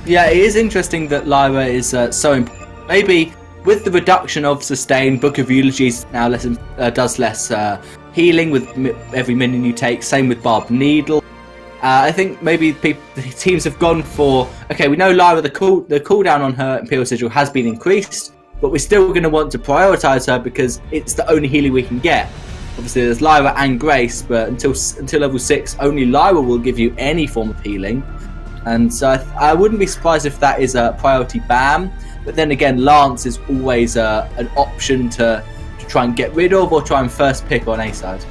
Yeah, it is interesting that Lyra is so important. Maybe with the reduction of sustain, Book of Eulogies now does less healing with every minion you take. Same with Barbed Needle. I think maybe the teams have gone for, okay, we know Lyra, the cooldown on her Imperial Sigil has been increased, but we're still going to want to prioritise her because it's the only healing we can get. Obviously, there's Lyra and Grace, but until level 6, only Lyra will give you any form of healing. And so I wouldn't be surprised if that is a priority ban. But then again, Lance is always an option to try and get rid of or try and first pick on A side.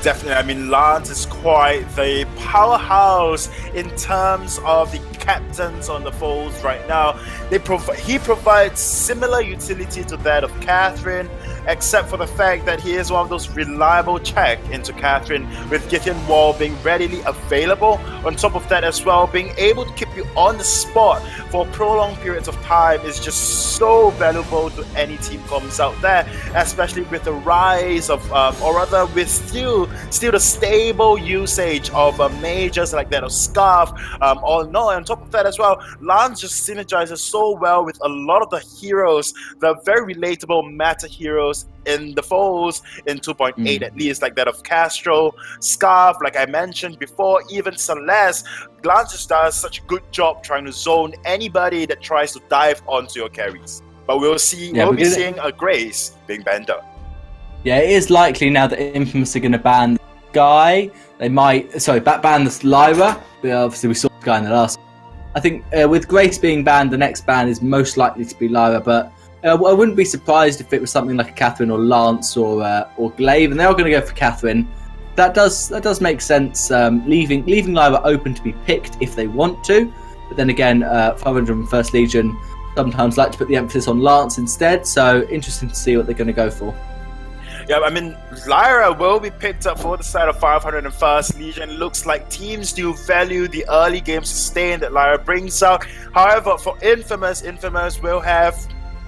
Definitely. I mean, Lance is quite the powerhouse in terms of the captains on the foes right now. He provides similar utility to that of Catherine, except for the fact that he is one of those reliable check into Catherine, with Githyan Wall being readily available. On top of that as well, being able to keep you on the spot for prolonged periods of time is just so valuable to any team comes out there, especially with the rise of, or rather with still the stable usage of mages like that of Scarf, all in all. On top of that as well, Lance just synergizes so well with a lot of the heroes, the very relatable meta heroes in the foes in 2.8 at least, like that of Castro, Scarf, like I mentioned before, even Celeste. Lance just does such a good job trying to zone anybody that tries to dive onto your carries. But we'll be seeing a Grace being banned out. Yeah, it is likely now that Infamous are going to ban Sky. They might, ban this Lyra. Obviously, we saw Sky in the last. I think with Grace being banned, the next ban is most likely to be Lyra. But I wouldn't be surprised if it was something like a Catherine or Lance or Glaive, and they're all going to go for Catherine. That does make sense. Leaving Lyra open to be picked if they want to. But then again, 501st Legion sometimes like to put the emphasis on Lance instead. So interesting to see what they're going to go for. Yeah, I mean, Lyra will be picked up for the side of 501st Legion. Looks like teams do value the early game sustain that Lyra brings out. However, for Infamous will have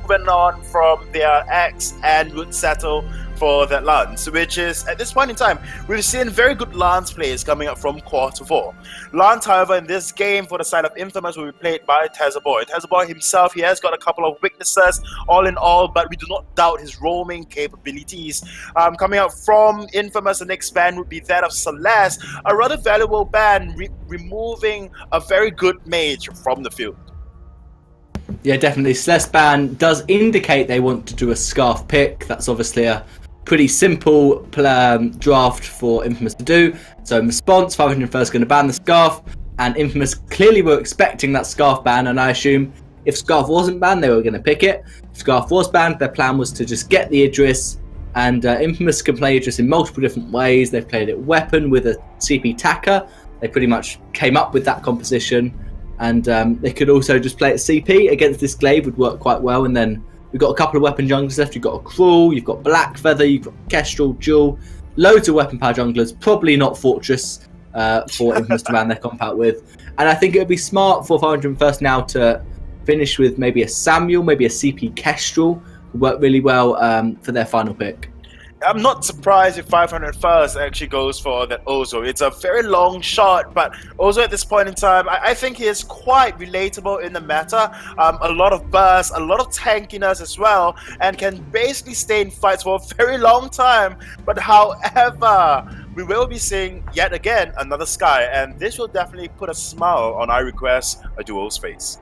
moved on from their X and would settle for that Lance, which is, at this point in time, we've seen very good Lance players coming up from quarter 4. Lance, however, in this game for the side of Infamous will be played by Tezzaboy. Tezzaboy himself, he has got a couple of weaknesses, all in all, but we do not doubt his roaming capabilities. Coming out from Infamous, the next ban would be that of Celeste, a rather valuable ban, removing a very good mage from the field. Yeah, definitely. Celeste ban does indicate they want to do a Scarf pick. That's obviously a pretty simple draft for Infamous to do. So in response, 501st going to ban the Scarf, and Infamous clearly were expecting that Scarf ban, and I assume if Scarf wasn't banned, they were going to pick it. If Scarf was banned, their plan was to just get the Idris, and Infamous can play Idris in multiple different ways. They've played it weapon with a CP Taka. They pretty much came up with that composition, and they could also just play it CP against this Glaive, would work quite well. And then we've got a couple of weapon junglers left. You've got a Cruel, you've got Black Feather, you've got Kestrel, Jewel, loads of weapon power junglers, probably not Fortress for Infamous to ban their comp out with. And I think it would be smart for 501st now to finish with maybe a Samuel, maybe a CP Kestrel, would work really well for their final pick. I'm not surprised if 501st actually goes for that Ozo. It's a very long shot, but Ozo at this point in time, I think he is quite relatable in the meta. A lot of burst, a lot of tankiness as well, and can basically stay in fights for a very long time. But however, we will be seeing yet again another Sky, and this will definitely put a smile on iRequest a duo's face.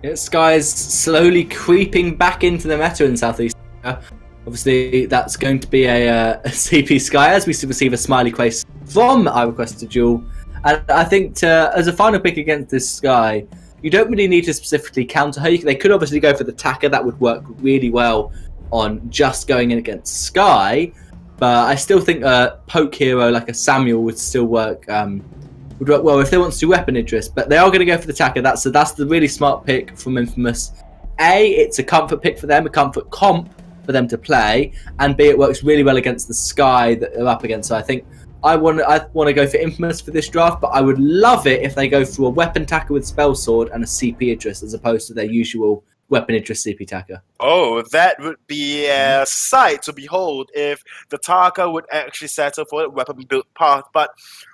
Yeah, Sky is slowly creeping back into the meta in Southeast Asia. Obviously, that's going to be a CP Sky as we receive a smiley face from iRequest to Jewel. And I think as a final pick against this Sky, you don't really need to specifically counter her. They could obviously go for the Taka. That would work really well on just going in against Sky. But I still think a poke hero like a Samuel would still work. Would work well if they want to do weapon Idris. But they are going to go for the Taka. That's the really smart pick from Infamous. A, it's a comfort pick for them, a comfort comp for them to play, and B, it works really well against the Sky that they're up against. So I think I want to go for Infamous for this draft, but I would love it if they go through a weapon Taka with Spell Sword and a CP Idris as opposed to their usual Weapon Idris CP Taka. Oh, that would be a sight to behold if the Taka would actually settle for a weapon build path. But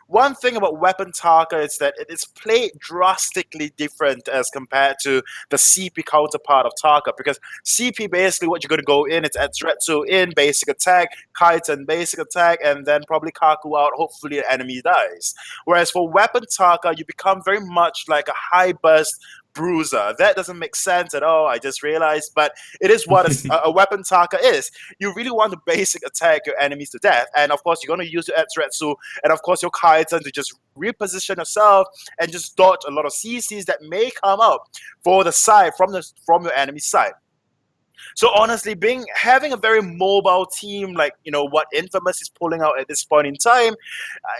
one thing about Weapon Taka is that it is played drastically different as compared to the CP counterpart of Taka, because CP basically what you're going to go in, it's Etsuretsu in, basic attack, Kaiten basic attack, and then probably Kaku out, hopefully the enemy dies. Whereas for Weapon Taka, you become very much like a high burst bruiser. That doesn't make sense at all, I just realized, but it is what a Weapon Taka is. You really want to basic attack your enemies to death, and of course you're going to use your Etsuretsu and of course your Kaiten to just reposition yourself and just dodge a lot of CCs that may come out for the side from your enemy side. So honestly, having a very mobile team like what Infamous is pulling out at this point in time,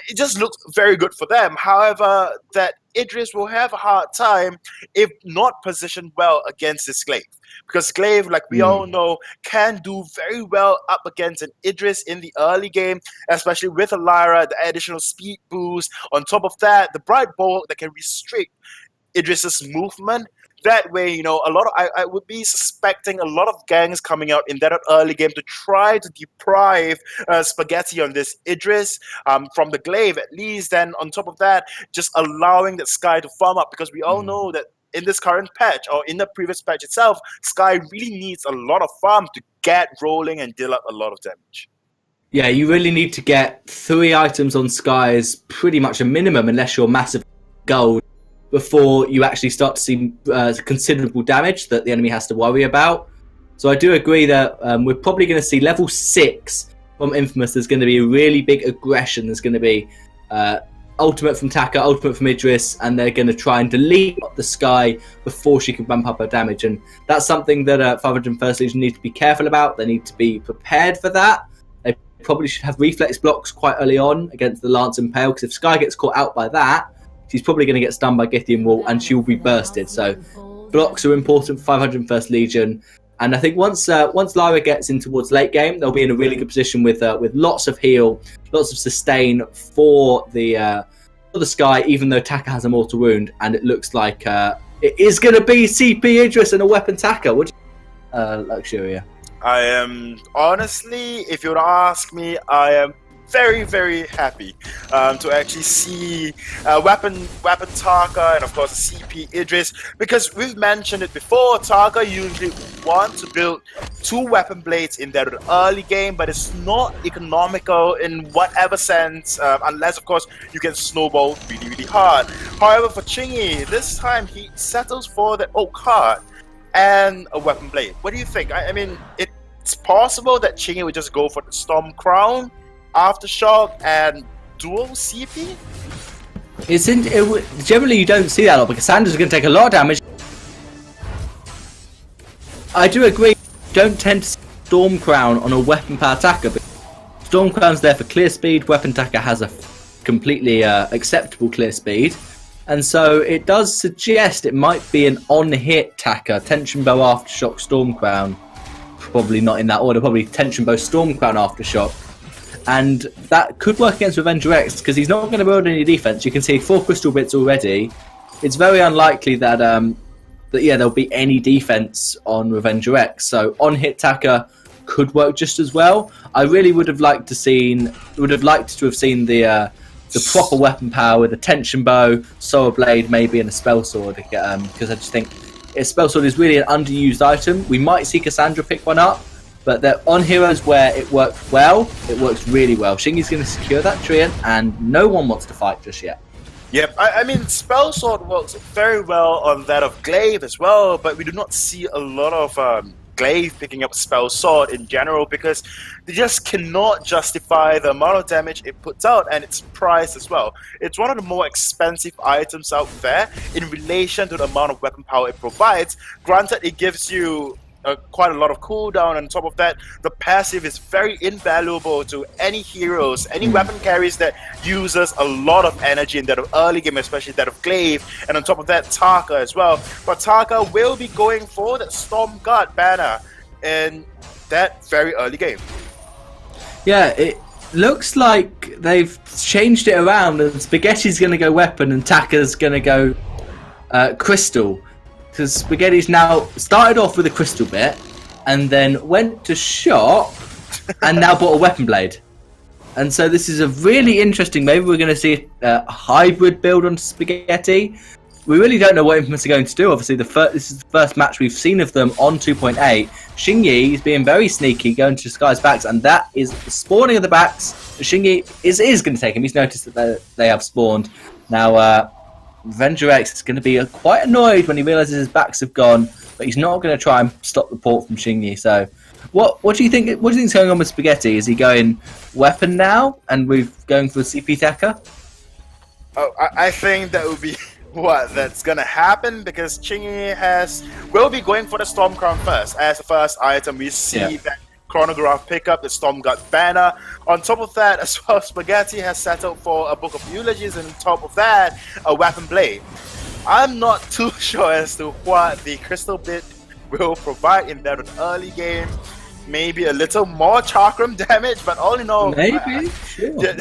it just looks very good for them. However, that Idris will have a hard time if not positioned well against this Glaive, because Glaive, like we all know, can do very well up against an Idris in the early game, especially with a Lyra, the additional speed boost. On top of that, the Bright Bolt that can restrict Idris's movement. That way, I would be suspecting a lot of gangs coming out in that early game to try to deprive Spaghetti on this Idris from the Glaive at least. Then on top of that, just allowing that Sky to farm up, because we all know that in this current patch or in the previous patch itself, Sky really needs a lot of farm to get rolling and deal up a lot of damage. Yeah, you really need to get 3 items on Sky as pretty much a minimum, unless you're massive gold, before you actually start to see considerable damage that the enemy has to worry about. So I do agree that we're probably going to see level 6 from Infamous. There's going to be a really big aggression. There's going to be ultimate from Taka, ultimate from Idris, and they're going to try and delete the Sky before she can bump up her damage. And that's something that 501st Legion need to be careful about. They need to be prepared for that. They probably should have reflex blocks quite early on against the Lance Impale, because if Sky gets caught out by that, she's probably going to get stunned by Githian Wall and she will be bursted. So blocks are important for 501st Legion. And I think once Lyra gets in towards late game, they'll be in a really good position with lots of heal, lots of sustain for the Sky, even though Taka has a mortal wound. And it looks like it is going to be CP Idris and a Weapon Taka. What do you Luxuria? I am, honestly, if you would ask me, I am very, very happy to actually see Weapon Taka and of course CP Idris, because we've mentioned it before. Taka usually want to build 2 weapon blades in their early game, but it's not economical in whatever sense, unless of course you can snowball really, really hard. However, for Chingy, this time he settles for the oak card and a weapon blade. What do you think? I mean, it's possible that Chingy would just go for the Storm Crown, Aftershock, and dual CP? Generally you don't see that a lot, because Sanders is going to take a lot of damage. I do agree, don't tend to see Storm Crown on a weapon power attacker, but Storm Crown's there for clear speed. Weapon attacker has a completely acceptable clear speed, and so it does suggest it might be an on-hit attacker. Tension Bow, Aftershock, Storm Crown. Probably not in that order, probably Tension Bow, Storm Crown, Aftershock. And that could work against Revenger X, because he's not going to build any defense. You can see 4 crystal bits already. It's very unlikely that there'll be any defense on Revenger X. So on hit Taka could work just as well. I really would have liked to have seen the proper weapon power with a tension bow, soul blade, maybe, and a spell sword. Because I just think a spell sword is really an underused item. We might see Cassandra pick one up. But they're on heroes where it works well. It works really well. Shingy's going to secure that treant, and no one wants to fight just yet. Yep, I mean, Spell Sword works very well on that of Glaive as well, but we do not see a lot of Glaive picking up Spell Sword in general, because they just cannot justify the amount of damage it puts out and its price as well. It's one of the more expensive items out there in relation to the amount of weapon power it provides. Granted, it gives you quite a lot of cooldown, and on top of that, the passive is very invaluable to any heroes, any weapon carries that uses a lot of energy in that of early game, especially that of Glaive, and on top of that, Taka as well. But Taka will be going for that Storm Guard banner in that very early game. Yeah, it looks like they've changed it around, and Spaghetti's going to go weapon and Taka's going to go crystal. because Spaghetti's now started off with a crystal bit, and then went to shop, and now bought a weapon blade. And so this is a really interesting. Maybe we're going to see a hybrid build on Spaghetti. We really don't know what Infamous are going to do. Obviously, this is the first match we've seen of them on 2.8. Xingyi is being very sneaky, going to Sky's backs, and that is the spawning of the backs. Xingyi is going to take him. He's noticed that they have spawned. Now, Revenger X is going to be quite annoyed when he realizes his backs have gone, but he's not going to try and stop the port from Xingyi. So, what do you think? What do you think is going on with Spaghetti? Is he going weapon now, and we're going for the CP Tekka? Oh, I think that would be that's gonna happen, because Xingyi will be going for the Storm Crown first as the first item. We see that chronograph pickup, the Stormguard banner. On top of that, as well, Spaghetti has settled for a Book of Eulogies, and on top of that, a weapon blade. I'm not too sure as to what the crystal bit will provide in that early game. Maybe a little more chakram damage, but all in all, maybe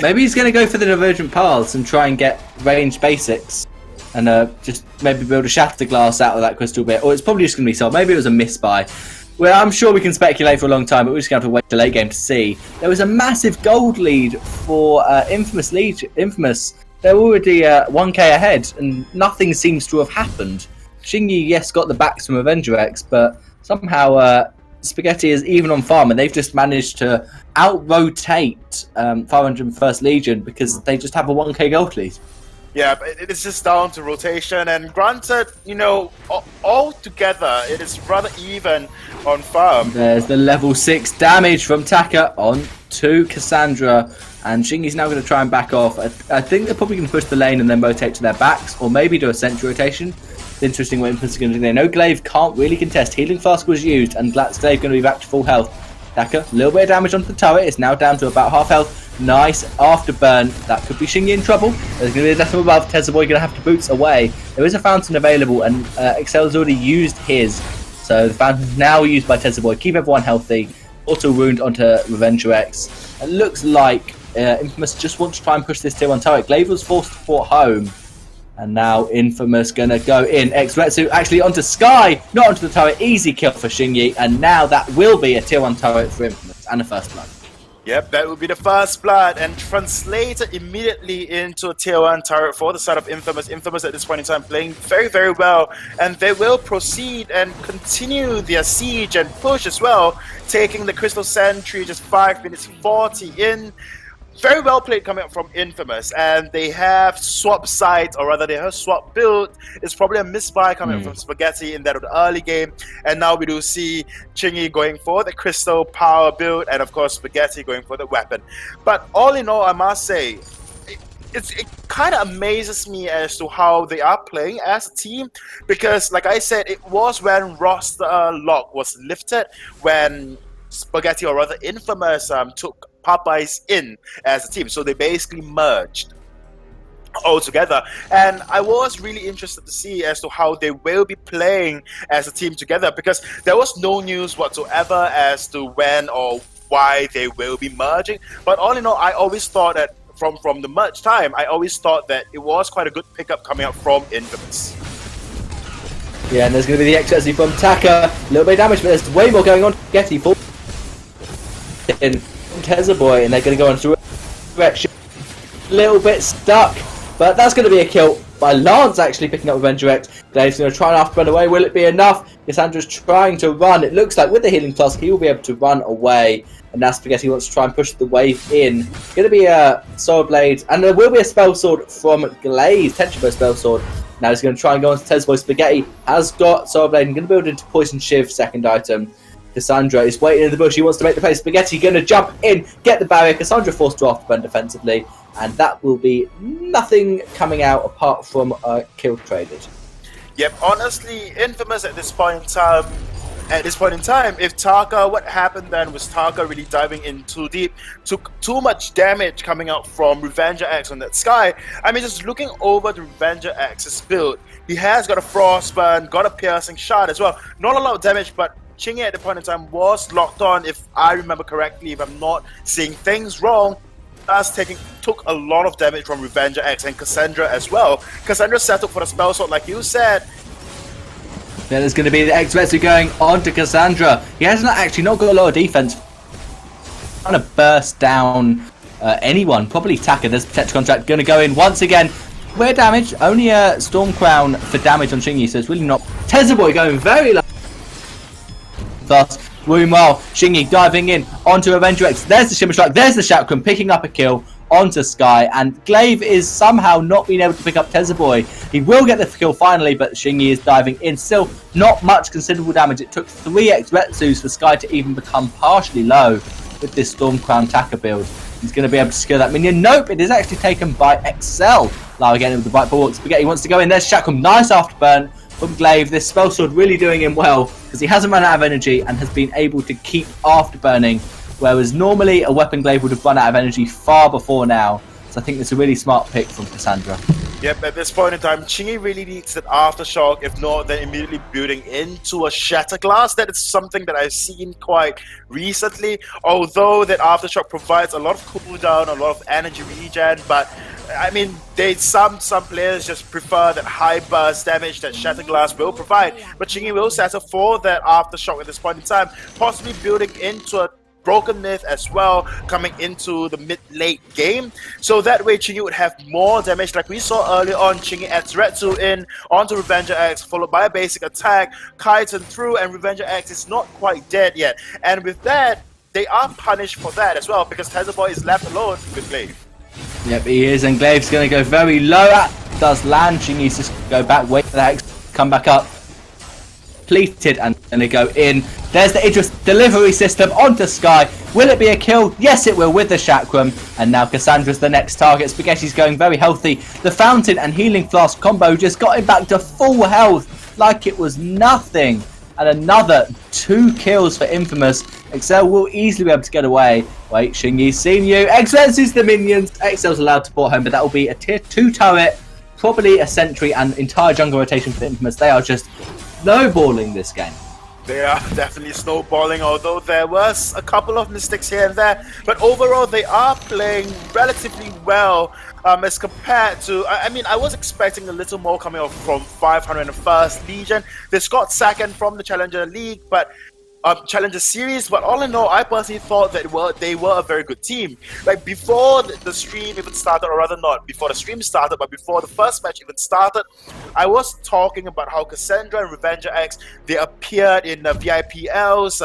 maybe he's going to go for the divergent paths and try and get ranged basics, and just maybe build a shatter glass out of that crystal bit. Or it's probably just going to be sold. Maybe it was a misbuy. Well, I'm sure we can speculate for a long time, but we're just going to have to wait till late game to see. There was a massive gold lead for Infamous. They're already 1k ahead, and nothing seems to have happened. Xingyi, yes, got the backs from Avenger X, but somehow Spaghetti is even on farm, and they've just managed to out-rotate 501st Legion because they just have a 1k gold lead. Yeah, but it's just down to rotation, and granted, all together, it is rather even on farm. There's the level 6 damage from Taka on to Cassandra, and Xingyi's now going to try and back off. I think they're probably going to push the lane and then rotate to their backs, or maybe do a sentry rotation. It's interesting what Infamous are going to do. They know Glaive can't really contest. Healing Flask was used, and Glaive going to be back to full health. Taka, a little bit of damage onto the turret. It's now down to about half health. Nice afterburn. That could be Xingyi in trouble. There's going to be a death from above. Tezzerboy going to have to boots away. There is a fountain available, and Excel's already used his. So the fountain's now used by Tezzerboy. Keep everyone healthy. Auto wound onto Revenger X. It looks like Infamous just want to try and push this tier 1 turret. Glaive was forced to port home. And now Infamous going to go in. X-Retsu actually onto Sky, not onto the turret. Easy kill for Xingyi. And now that will be a tier 1 turret for Infamous and a first blood. Yep, that would be the first blood, and translated immediately into a tier 1 turret for the side of Infamous. Infamous at this point in time playing very, very well, and they will proceed and continue their siege and push as well, taking the Crystal Sentry just 5 minutes 40 in. Very well played coming up from Infamous, and they have swap sides, or rather they have swap build. It's probably a misbuy coming up from Spaghetti in that of the early game, and now we do see Xingyi going for the Crystal Power build, and of course Spaghetti going for the weapon. But all in all, I must say, it kind of amazes me as to how they are playing as a team, because like I said, it was when roster lock was lifted, when Spaghetti, or rather Infamous, took Popeyes in as a team, so they basically merged all together, and I was really interested to see as to how they will be playing as a team together, because there was no news whatsoever as to when or why they will be merging. But all in all, I always thought that from the merge time, I always thought that it was quite a good pickup coming up from Infamous. Yeah, and there's going to be the XSC from Taka, a little bit of damage, but there's way more going on. Getty full in Tezzerboy, and they're going to go on to direction. A little bit stuck, but that's going to be a kill by Lance, actually picking up Revenger X. Dave's going to try and run away. Will it be enough? Cassandra's trying to run. It looks like with the healing flask, he will be able to run away. And now Spaghetti wants to try and push the wave in. Going to be a sword blade, and there will be a spell sword from Glaze. Tension spell sword. Now he's going to try and go on to Tezzerboy. Spaghetti has got sword blade and going to build into Poison Shiv, second item. Cassandra is waiting in the bush. He wants to make the play. Spaghetti going to jump in, get the barrier. Cassandra forced to afterburn defensively, and that will be nothing coming out apart from kill traded. Yep, honestly, Infamous at this point in time. If Taka, what happened then was Taka really diving in too deep, took too much damage coming out from Revenger X on that Sky. I mean, just looking over the Revenger X's build, he has got a Frostburn, got a Piercing Shot as well. Not a lot of damage, but Xingyi at the point in time was locked on, if I remember correctly, if I'm not seeing things wrong. Took a lot of damage from Revenger X and Cassandra as well. Cassandra settled for the spell sword, like you said. Then there's going to be the X-Retsu going on to Cassandra. He has actually not got a lot of defense. Trying to burst down anyone, probably Taka. There's Protect Contract going to go in once again. Weird damage, only a Storm Crown for damage on Shingy, so it's really not. Boy going very low. Thus, meanwhile, Shingy diving in onto Avenger X. There's the Shimmer Strike, there's the Chakram picking up a kill onto Sky, and Glaive is somehow not being able to pick up Boy. He will get the kill finally, but Shingy is diving in. Still, not much considerable damage. It took 3 X-Retsus for Sky to even become partially low with this Storm Crown Taka build. He's going to be able to secure that minion. Nope, it is actually taken by Excel. Now again with the Bright Bulwark. Spaghetti wants to go in. There's Chakram. Nice afterburn from Glaive. This spell sword really doing him well because he hasn't run out of energy and has been able to keep afterburning, whereas normally a weapon Glaive would have run out of energy far before now. So I think it's a really smart pick from Cassandra. Yep, at this point in time, Chingy really needs that aftershock. If not, then immediately building into a Shatter Glass. That is something that I've seen quite recently. Although that aftershock provides a lot of cooldown, a lot of energy regen, but I mean, some players just prefer that high burst damage that Shatter Glass will provide. But Chingy will settle for that aftershock at this point in time, possibly building into a Broken Myth as well coming into the mid-late game, so that way Chingy would have more damage like we saw earlier on. Chingy adds Retsu in onto Revenger X, followed by a basic attack, Kaiten through, and Revenger X is not quite dead yet, and with that they are punished for that as well because Boy is left alone with Glaive. Yep, he is, and Glaive's going to go very low. Does land. She needs to go back, wait for that X, come back up. Completed, and they go in. There's the Idris delivery system onto Sky. Will it be a kill? Yes, it will with the Chakram. And now Cassandra's the next target. Spaghetti's going very healthy. The Fountain and Healing Flask combo just got him back to full health like it was nothing. And another 2 kills for Infamous. Excel will easily be able to get away. Wait, Shingy's seen you. Excel's the minions. Excel's allowed to port home, but that will be a tier 2 turret, probably a sentry, and entire jungle rotation for Infamous. They are just snowballing this game. They are definitely snowballing, although there was a couple of mistakes here and there. But overall, they are playing relatively well as compared to... I mean, I was expecting a little more coming off from 501st Legion. They got second from the Challenger League, but... Challenger Series, but all in all, I personally thought that they were a very good team. Like, before the stream even started, or rather not before the stream started, but before the first match even started, I was talking about how Cassandra and Revenger X, they appeared in the VIPLs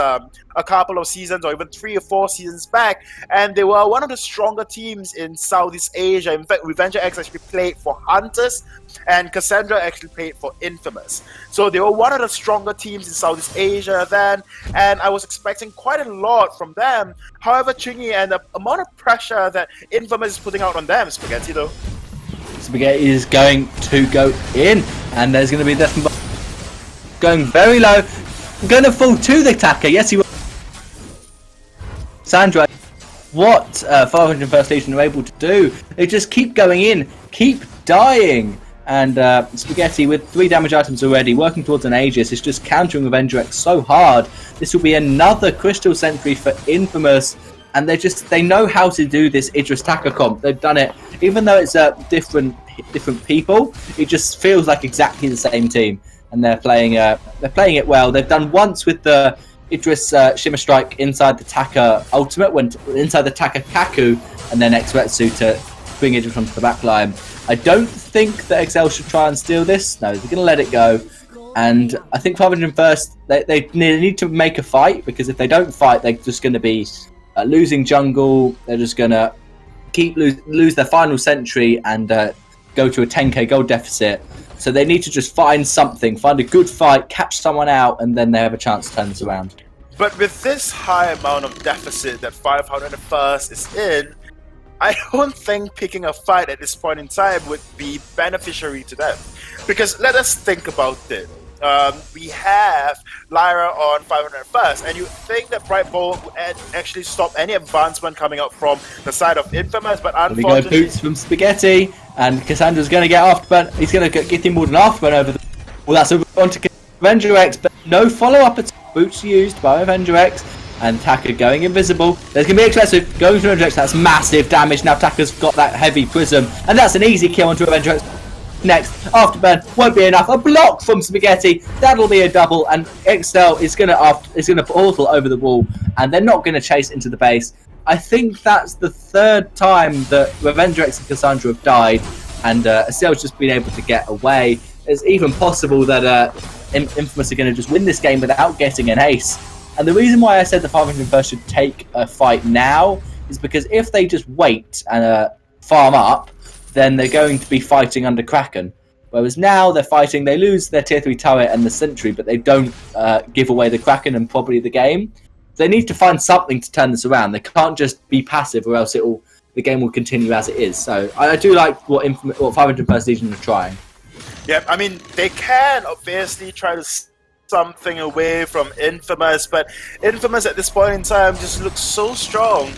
a couple of seasons, or even 3 or 4 seasons back, and they were one of the stronger teams in Southeast Asia. In fact, Revenger X actually played for Hunters, and Cassandra actually played for Infamous. So they were one of the stronger teams in Southeast Asia then, and I was expecting quite a lot from them. However, Chingy and the amount of pressure that Infamous is putting out on them, Spaghetti though. Spaghetti is going to go in, and there's going to be this going very low, going to fall to the attacker. Yes, he will. Sandra, what 501st Legion are able to do, they just keep going in, keep dying. And Spaghetti, with 3 damage items already, working towards an Aegis, is just countering Revenger X so hard. This will be another Crystal Sentry for Infamous, and they know how to do this Idris Taka comp. They've done it, even though it's different people. It just feels like exactly the same team, and they're playing it well. They've done once with the Idris Shimmer Strike inside the Taka ultimate, went inside the Taka Kaku, and then X-Retsu to bring Idris onto the back line. I don't think that Excel should try and steal this. No, they're going to let it go. And I think 501st, they need to make a fight, because if they don't fight, they're just going to be losing jungle. They're just going to lose their final sentry and go to a 10k gold deficit. So they need to just find something, find a good fight, catch someone out, and then they have a chance to turn this around. But with this high amount of deficit that 501st is in, I don't think picking a fight at this point in time would be beneficiary to them. Because let us think about it. We have Lyra on 501st, and you think that Bright Bolt would actually stop any advancement coming up from the side of Infamous, but unfortunately... We go boots from Spaghetti, and Cassandra's going to get afterburn. He's going to get him more than afterburn over the... Well, that's on to Avenger X, but no follow-up attack. Boots used by Avenger X. And Taka going invisible. There's going to be excessive going through Avenger X. That's massive damage. Now Taka's got that heavy prism. And that's an easy kill onto Avenger X. Next, afterburn won't be enough. A block from Spaghetti, that'll be a double, and XL is gonna portal over the wall, and they're not gonna chase into the base. I think that's the third time that Revenger X and Cassandra have died, and Asel's just been able to get away. It's even possible that Infamous are going to just win this game without getting an ace. And the reason why I said the 501st should take a fight now is because if they just wait and farm up, then they're going to be fighting under Kraken. Whereas now they're fighting, they lose their tier 3 turret and the sentry, but they don't give away the Kraken and probably the game. They need to find something to turn this around. They can't just be passive, or else the game will continue as it is. So I do like what 501st Legion are trying. Yeah, I mean, they can obviously try to something away from Infamous, but Infamous at this point in time just looks so strong,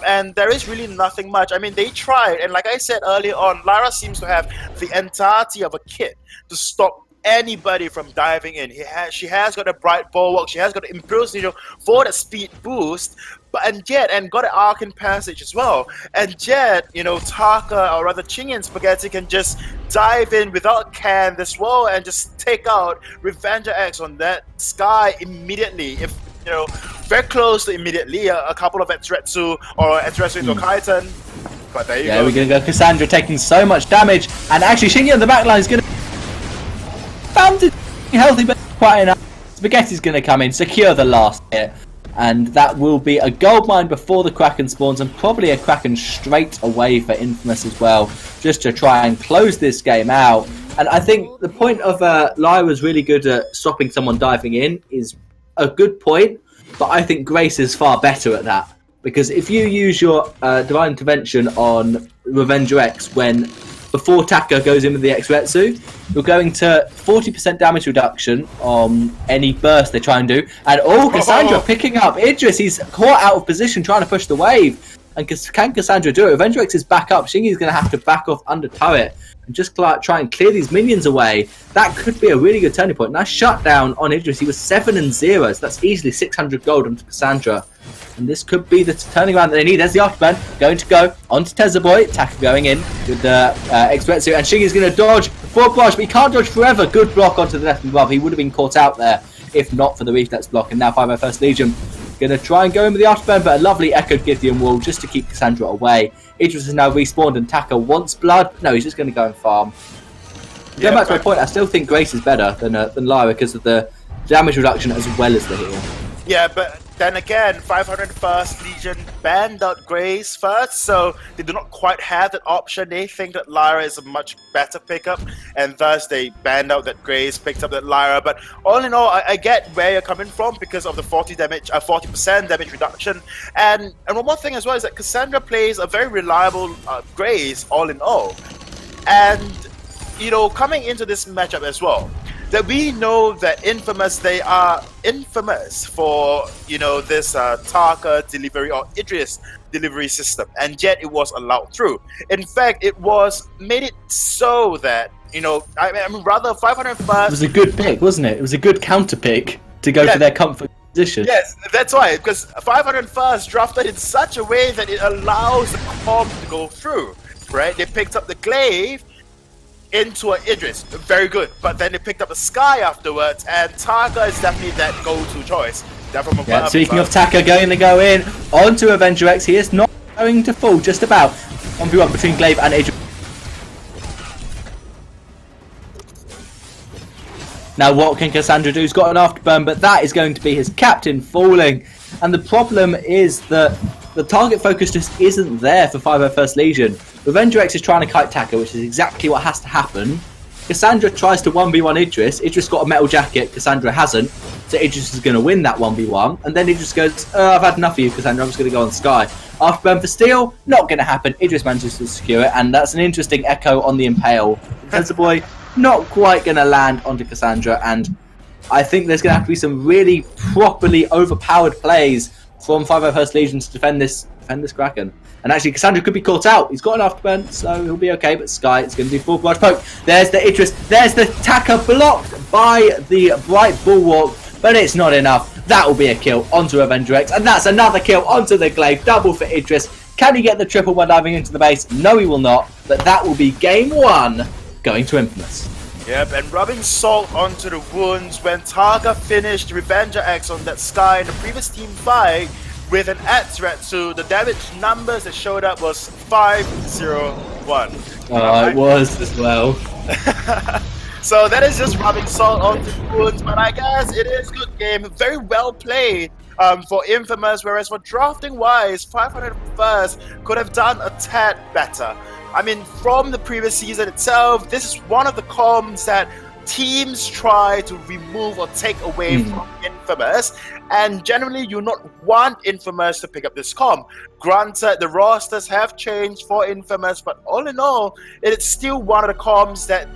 and there is really nothing much. I mean, they tried, and like I said earlier on, Lara seems to have the entirety of a kit to stop anybody from diving in. She has got a bright bulwark, she has got an Imperial Sigil for the speed boost, and got an Arcane Passage as well. And yet, Taka, or rather Chingy and Spaghetti, can just dive in without can this well and just take out Revenger X on that Sky immediately. If very close to immediately, a couple of Etretsu or Etretsu into Kaitan. But there you go. Yeah, we're gonna go Cassandra taking so much damage, and actually Chingy on the back line is gonna found it healthy, but quite enough. Spaghetti's gonna come in, secure the last hit. And that will be a gold mine before the Kraken spawns, and probably a Kraken straight away for Infamous as well, just to try and close this game out. And I think the point of Lyra's really good at stopping someone diving in is a good point, but I think Grace is far better at that. Because if you use your Divine Intervention on Revenger X before Taka goes in with the X-Retsu, you're going to 40% damage reduction on any burst they try and do. And Cassandra picking up Idris. He's caught out of position trying to push the wave. And can Cassandra do it? Revenger X is back up. Shingy's going to have to back off under turret and just try and clear these minions away. That could be a really good turning point. Nice shutdown on Idris. He was 7-0, so that's easily 600 gold onto Cassandra. And this could be the turning around that they need. There's the afterburn going to go onto Tezaboy. Taka going in with the X-Retsu, and Shingy's going to dodge for Brush, but he can't dodge forever. Good block onto the left and above. He would have been caught out there if not for the reflex block. And now 501st Legion going to try and go in with the afterburn, but a lovely echoed Gideon wall just to keep Cassandra away. Idris has now respawned, and Taka wants blood. No, he's just going to go and farm. Going back to my point, I still think Grace is better than Lyra because of the damage reduction as well as the heal. Yeah, but then again, 501st Legion banned out Grace first, so they do not quite have that option. They think that Lyra is a much better pickup, and thus they banned out that Grace, picked up that Lyra. But all in all, I get where you're coming from because of the 40% damage reduction. And one more thing as well is that Cassandra plays a very reliable Grace, all in all. And, coming into this matchup as well, that we know that Infamous, they are infamous for, this Taka delivery or Idris delivery system, and yet it was allowed through. In fact, it made it so that, rather 501st... It was a good pick, wasn't it? It was a good counter pick to go for their comfort position. Yes, that's why, because 501st drafted in such a way that it allows the comp to go through, right? They picked up the Glaive into an Idris, very good, but then they picked up a Sky afterwards, and Taka is definitely that go-to choice. Speaking of Taka going to go in onto Avenger X, he is not going to fall, just about 1v1 between Glaive and Idris. Now what can Cassandra do? He's got an afterburn, but that is going to be his captain falling, and the problem is that the target focus just isn't there for 501st Legion. Revenger X is trying to kite Taka, which is exactly what has to happen. Cassandra tries to 1v1 Idris. Idris got a metal jacket, Cassandra hasn't. So Idris is going to win that 1v1. And then Idris goes, I've had enough of you, Cassandra, I'm just going to go on Sky. Afterburn for Steel, not going to happen. Idris manages to secure it, and that's an interesting echo on the Impale. Boy, not quite going to land onto Cassandra, and I think there's going to have to be some really properly overpowered plays from 501st Legion to defend this Kraken. And actually, Cassandra could be caught out. He's got an afterburn, so he'll be okay. But Sky is going to do full barrage poke. There's the Idris. There's the Taka blocked by the Bright Bulwark, but it's not enough. That will be a kill onto Avenger X, and that's another kill onto the Glaive. Double for Idris. Can he get the triple by diving into the base? No, he will not. But that will be game one going to Infamous. Yep, and rubbing salt onto the wounds when Targa finished Revenger X on that Sky in the previous team fight with an Atsuretsu, the damage numbers that showed up was 501. It was as well. So that is just rubbing salt onto the wounds, but I guess it is good game. Very well played for Infamous, whereas for drafting wise, 501st could have done a tad better. I mean, from the previous season itself, this is one of the comms that teams try to remove or take away from Infamous, and generally you not want Infamous to pick up this comm. Granted, the rosters have changed for Infamous, but all in all, it is still one of the comms that